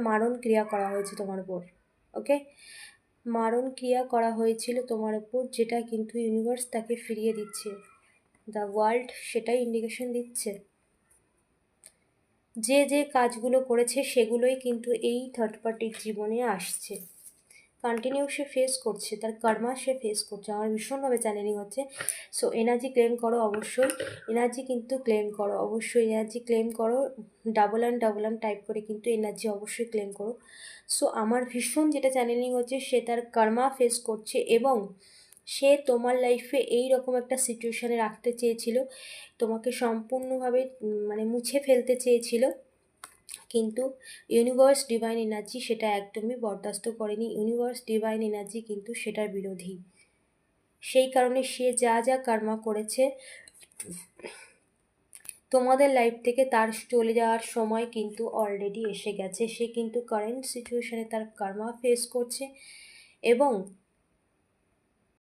মারণ ক্রিয়া করা হয়েছে তোমার উপর। ওকে, মারণ ক্রিয়া করা হয়েছিল তোমার উপর, যেটা কিন্তু ইউনিভার্স তাকে ফিরিয়ে দিচ্ছে। দ্য ওয়ার্ল্ড সেটাই ইন্ডিকেশন দিচ্ছে। যে যে কাজগুলো করেছে সেগুলোই কিন্তু এই থার্ড পার্টির জীবনে আসছে। কন্টিনিউ সে ফেস করছে, তার কর্মা সে ফেস করছে। আমার ভীষণভাবে চ্যানেলিং হচ্ছে। সো এনার্জি ক্লেম করো অবশ্যই, এনার্জি কিন্তু ক্লেম করো অবশ্যই, এনার্জি ক্লেম করো, ডাবল অ্যান্ড টাইপ করে কিন্তু এনার্জি অবশ্যই ক্লেম করো। সো আমার ভীষণ যেটা চ্যানেলিং হচ্ছে, সে তার কর্মা ফেস করছে এবং সে তোমার লাইফে এই রকম একটা সিচুয়েশানে রাখতে চেয়েছিল, তোমাকে সম্পূর্ণভাবে মানে মুছে ফেলতে চেয়েছিল, কিন্তু ইউনিভার্স ডিভাইন এনার্জি সেটা একদমই বরদাস্ত করেনি। ইউনিভার্স ডিভাইন এনার্জি কিন্তু সেটার বিরোধী। সেই কারণে সে যা যা কর্মা করেছে, তোমাদের লাইফ থেকে তার চলে যাওয়ার সময় কিন্তু অলরেডি এসে গেছে। সে কিন্তু কারেন্ট সিচুয়েশানে তার কর্মা ফেস করছে এবং